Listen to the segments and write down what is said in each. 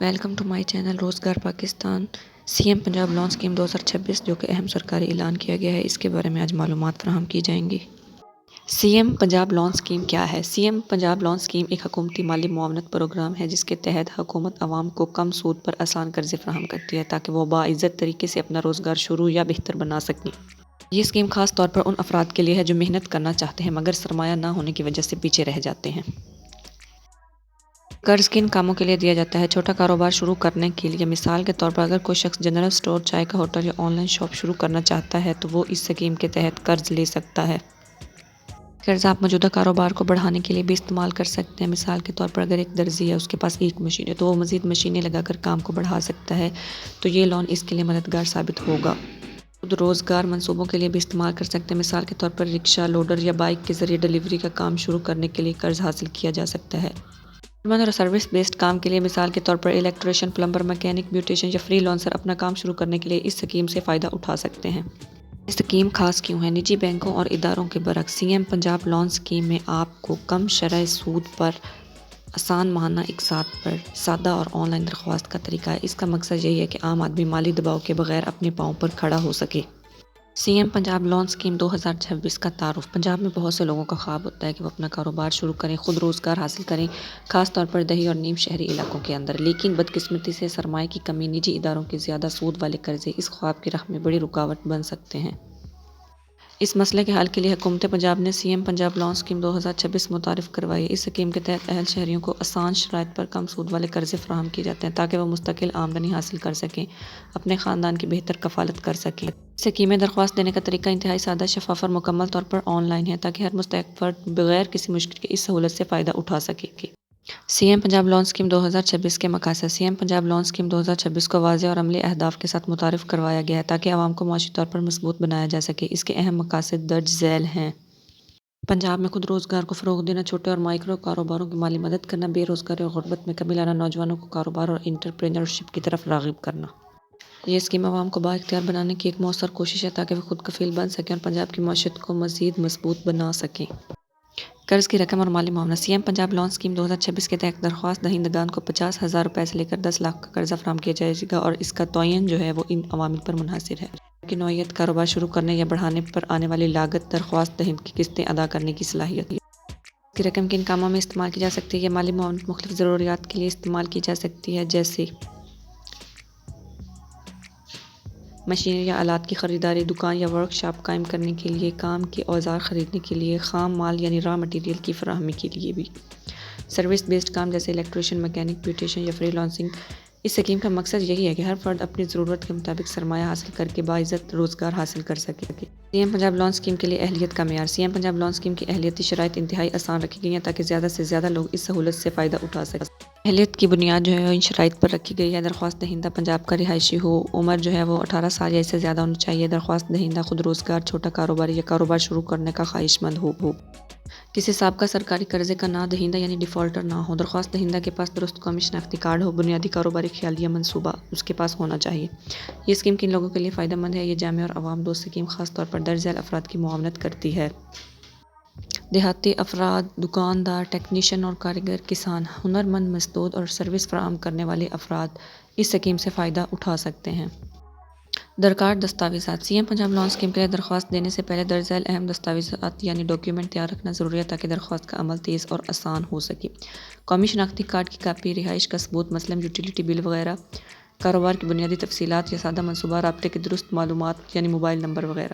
Welcome to my channel روزگار Pakistan. C M Punjab loan scheme 2026 جو کہ اہم سرکاری اعلان کیا گیا ہے، اس کے بارے میں آج معلومات فراہم کی جائیں گی۔ C M Punjab loan scheme کیا ہے؟ C M Punjab loan scheme ایک حکومتی مالی معاونت پروگرام ہے جس کے تحت حکومت عوام کو کم سود پر آسان قرضے فراہم کرتی ہے تاکہ وہ باعزت طریقے سے اپنا روزگار شروع یا بہتر بنا سکیں۔ یہ اسکیم خاص طور پر ان افراد کے لیے ہے جو محنت کرنا چاہتے ہیں مگر سرمایہ نہ ہونے کی وجہ سے پیچھے رہ جاتے ہیں۔ قرض کن کاموں کے لیے دیا جاتا ہے؟ چھوٹا کاروبار شروع کرنے کے لیے، مثال کے طور پر اگر کوئی شخص جنرل اسٹور، چائے کا ہوٹل یا آن لائن شاپ شروع کرنا چاہتا ہے تو وہ اس اسکیم کے تحت قرض لے سکتا ہے۔ قرض آپ موجودہ کاروبار کو بڑھانے کے لیے بھی استعمال کر سکتے ہیں، مثال کے طور پر اگر ایک درزی ہے، اس کے پاس ایک مشین ہے تو وہ مزید مشینیں لگا کر کام کو بڑھا سکتا ہے، تو یہ لون اس کے لیے مددگار ثابت ہوگا۔ خود روزگار منصوبوں کے لیے بھی استعمال کر سکتے ہیں، مثال کے طور پر رکشہ، لوڈر یا بائک کے ذریعے ڈلیوری کا کام شروع کرنے کے لیے قرض حاصل کیا جا سکتا ہے۔ خدمت اور سروس بیسڈ کام کے لیے، مثال کے طور پر الیکٹریشین، پلمبر، میکینک، بیوٹیشین یا فری لانسر اپنا کام شروع کرنے کے لیے اس اسکیم سے فائدہ اٹھا سکتے ہیں۔ یہ اسکیم خاص کیوں ہے؟ نجی بینکوں اور اداروں کے برعکس C M Punjab loan scheme میں آپ کو کم شرح سود پر آسان ماہانہ اقساط پر سادہ اور آن لائن درخواست کا طریقہ ہے۔ اس کا مقصد یہی ہے کہ عام آدمی مالی دباؤ کے بغیر اپنے پاؤں پر کھڑا ہو سکے۔ C M Punjab loan scheme 2026 کا تعارف۔ پنجاب میں بہت سے لوگوں کا خواب ہوتا ہے کہ وہ اپنا کاروبار شروع کریں، خود روزگار حاصل کریں، خاص طور پر دیہی اور نیم شہری علاقوں کے اندر، لیکن بدقسمتی سے سرمایہ کی کمی، نجی اداروں کے زیادہ سود والے قرضے اس خواب کی راہ میں بڑی رکاوٹ بن سکتے ہیں۔ اس مسئلے کے حل کے لیے حکومت پنجاب نے C M Punjab loan scheme 2026 متعارف کروائی ہے۔ اس اسکیم کے تحت اہل شہریوں کو آسان شرائط پر کم سود والے قرضے فراہم کیے جاتے ہیں تاکہ وہ مستقل آمدنی حاصل کر سکیں، اپنے خاندان کی بہتر کفالت کر سکیں۔ اس اسکیم میں درخواست دینے کا طریقہ انتہائی سادہ، شفاف اور مکمل طور پر آن لائن ہے تاکہ ہر مستحق فرد بغیر کسی مشکل کے اس سہولت سے فائدہ اٹھا سکے۔ C M Punjab loan scheme 2026 کے مقاصد۔ C M Punjab loan scheme 2026 کو واضح اور عملی اہداف کے ساتھ متعارف کروایا گیا ہے تاکہ عوام کو معاشی طور پر مضبوط بنایا جا سکے۔ اس کے اہم مقاصد درج ذیل ہیں۔ پنجاب میں خود روزگار کو فروغ دینا، چھوٹے اور مائیکرو کاروباروں کی مالی مدد کرنا، بے روزگاری اور غربت میں کمی لانا، نوجوانوں کو کاروبار اور انٹرپرینیورشپ کی طرف راغب کرنا۔ یہ اسکیم عوام کو بااختیار بنانے کی ایک مؤثر کوشش ہے تاکہ وہ خود کفیل بن سکیں اور پنجاب کی معیشت کو مزید مضبوط بنا سکیں۔ قرض کی رقم اور مالی معاونت۔ C M Punjab loan scheme 2026 کے تحت درخواست دہندگان کو 50,000 روپے سے لے کر 10 لاکھ کا قرضہ فراہم کیا جائے گا اور اس کا تعین جو ہے وہ ان عوامل پر منحصر ہے: کی نوعیت، کاروبار شروع کرنے یا بڑھانے پر آنے والی لاگت، درخواست دہندگان کی قسطیں ادا کرنے کی صلاحیت۔ اس کی رقم کن کاموں میں استعمال کی جا سکتی ہے؟ یہ مالی معاونت مختلف ضروریات کے لیے استعمال کی جا سکتی ہے، جیسے مشینری یا آلات کی خریداری، دکان یا ورکشاپ قائم کرنے کے لیے، کام کے اوزار خریدنے کے لیے، خام مال یعنی را مٹیریل کی فراہمی کے لیے بھی۔ سروس بیسڈ کام جیسے الیکٹریشین، میکینک، بیوٹیشین یا فری لانسنگ۔ اس اسکیم کا مقصد یہی ہے کہ ہر فرد اپنی ضرورت کے مطابق سرمایہ حاصل کر کے باعزت روزگار حاصل کر سکے۔ C M Punjab loan scheme کے لیے اہلیت کا معیار۔ C M Punjab loan scheme کی اہلیتی شرائط انتہائی آسان رکھی گئی ہیں تاکہ زیادہ سے زیادہ لوگ اس سہولت سے فائدہ اٹھا سکیں۔ اہلیت کی بنیاد جو ہے وہ ان شرائط پر رکھی گئی ہے: درخواست دہندہ پنجاب کا رہائشی ہو، عمر جو ہے وہ 18 سال یا اس سے زیادہ ہونی چاہیے، درخواست دہندہ خود روزگار، چھوٹا کاروباری یا کاروبار شروع کرنے کا خواہش مند ہو، کسی سابقہ سرکاری قرضے کا نہ دہندہ یعنی ڈیفالٹر نہ ہو، درخواست دہندہ کے پاس درست قومی شناختی کارڈ ہو، بنیادی کاروباری خیال یا منصوبہ اس کے پاس ہونا چاہیے۔ یہ اسکیم کن لوگوں کے لیے فائدہ مند ہے؟ یہ جامع اور عوام دوست اسکیم خاص طور پر درج ذیل افراد کی معاونت کرتی ہے: دیہاتی افراد، دکاندار، ٹیکنیشین اور کاریگر، کسان، ہنرمند، مزدور اور سروس فراہم کرنے والے افراد اس اسکیم سے فائدہ اٹھا سکتے ہیں۔ درکار دستاویزات۔ C M Punjab loan scheme کے لیے درخواست دینے سے پہلے درج ذیل اہم دستاویزات یعنی ڈاکیومنٹ تیار رکھنا ضروری ہے تاکہ درخواست کا عمل تیز اور آسان ہو سکے: قومی شناختی کارڈ کی کاپی، رہائش کا ثبوت مثلاً یوٹیلیٹی بل وغیرہ، کاروبار کی بنیادی تفصیلات یا سادہ منصوبہ، رابطے کی درست معلومات یعنی موبائل نمبر وغیرہ۔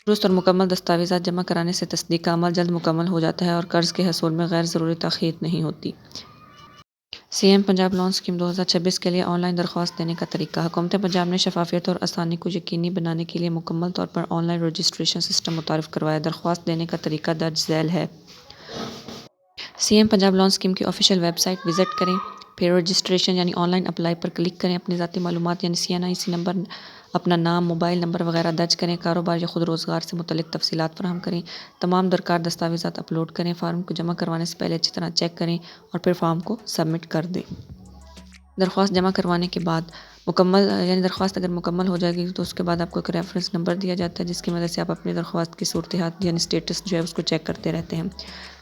درست اور مکمل دستاویزات جمع کرانے سے تصدیق کا عمل جلد مکمل ہو جاتا ہے اور قرض کے حصول میں غیر ضروری تاخیر نہیں ہوتی۔ C M Punjab loan scheme 2026 کے لیے آن لائن درخواست دینے کا طریقہ۔ حکومت پنجاب نے شفافیت اور آسانی کو یقینی بنانے کے لیے مکمل طور پر آن لائن رجسٹریشن سسٹم متعارف کروایا۔ درخواست دینے کا طریقہ درج ذیل ہے: C M Punjab loan scheme کی آفیشیل ویب سائٹ وزٹ کریں، پھر رجسٹریشن یعنی آن لائن اپلائی پر کلک کریں، اپنی ذاتی معلومات یعنی CNIC نمبر، اپنا نام، موبائل نمبر وغیرہ درج کریں، کاروبار یا خود روزگار سے متعلق تفصیلات فراہم کریں، تمام درکار دستاویزات اپلوڈ کریں، فارم کو جمع کروانے سے پہلے اچھی طرح چیک کریں اور پھر فارم کو سبمٹ کر دیں۔ درخواست جمع کروانے کے بعد مکمل یعنی درخواست اگر مکمل ہو جائے گی تو اس کے بعد آپ کو ایک ریفرنس نمبر دیا جاتا ہے، جس کی مدد سے آپ اپنی درخواست کی صورتحال یعنی اسٹیٹس جو ہے اس کو چیک کرتے رہتے ہیں۔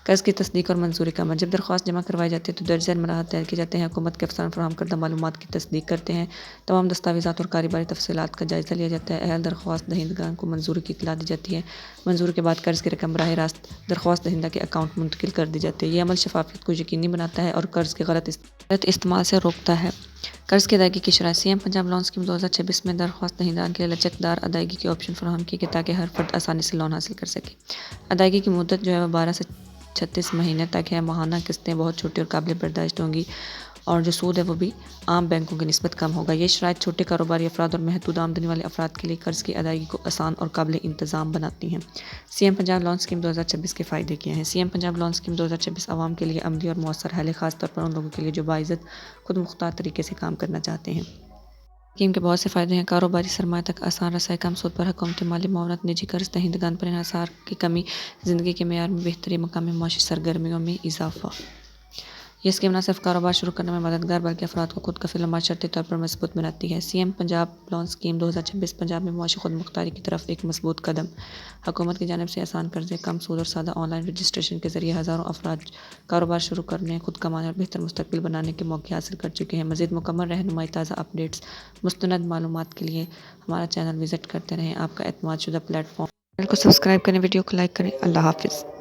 قرض کی تصدیق اور منظوری کا عمل: جب درخواست جمع کروائی جاتی ہے تو درج ذیل مراحل طے کیے جاتے ہیں۔ حکومت کے افسران فراہم کردہ معلومات کی تصدیق کرتے ہیں، تمام دستاویزات اور کاروباری تفصیلات کا جائزہ لیا جاتا ہے، اہل درخواست دہندگان کو منظوری کی اطلاع دی جاتی ہے، منظوری کے بعد قرض کی رقم براہ راست درخواست دہندہ کے اکاؤنٹ منتقل کر دی جاتی ہے۔ یہ عمل شفافیت کو یقینی بناتا ہے اور قرض کے غلط استعمال سے روکتا ہے۔ قرض کی ادائیگی کی شرائط: C M Punjab loan scheme 2026 میں درخواست دہندگان کے لیے لچکدار ادائیگی کے آپشن فراہم کیے گئے تاکہ ہر فرد آسانی سے لون حاصل کر سکے۔ ادائیگی کی مدت جو ہے وہ 12 سے 36 مہینے تک ہے۔ ماہانہ قسطیں بہت چھوٹی اور قابل برداشت ہوں گی اور جو سود ہے وہ بھی عام بینکوں کی نسبت کم ہوگا۔ یہ شرائط چھوٹے کاروباری افراد اور محدود آمدنی والے افراد کے لیے قرض کی ادائیگی کو آسان اور قابل انتظام بناتی ہیں۔ C M Punjab loan scheme 2026 کے فائدے کیا ہیں؟ C M Punjab loan scheme 2026 عوام کے لیے عملی اور مؤثر حل ہے، خاص طور پر ان لوگوں کے لیے جو باعزت خود مختار طریقے سے کام کرنا چاہتے ہیں۔ اسکیم کے بہت سے فائدے ہیں: کاروباری سرمایہ تک آسان رسائی، کم سود پر حکومتی مالی معاونت، نجی قرض دہندگان پر انحصار کی کمی، زندگی کے معیار میں بہتری، مقامی معاشی سرگرمیوں میں اضافہ۔ یہ اسکیم نہ صرف کاروبار شروع کرنے میں مددگار بلکہ افراد کو خود کفیل اور معاشرتی طور پر مضبوط بناتی ہے۔ C M Punjab loan scheme 2026 Punjab میں معاشی خود مختاری کی طرف ایک مضبوط قدم۔ حکومت کی جانب سے آسان قرضے، کم سود اور سادہ آن لائن رجسٹریشن کے ذریعے ہزاروں افراد کاروبار شروع کرنے، خود کمانے اور بہتر مستقبل بنانے کے موقع حاصل کر چکے ہیں۔ مزید مکمل رہنمائی، تازہ اپڈیٹس، مستند معلومات کے لیے ہمارا چینل وزٹ کرتے رہیں۔ آپ کا اعتماد شدہ پلیٹ فارم۔ چینل کو سبسکرائب کریں، ویڈیو کو لائک کریں۔ اللہ حافظ۔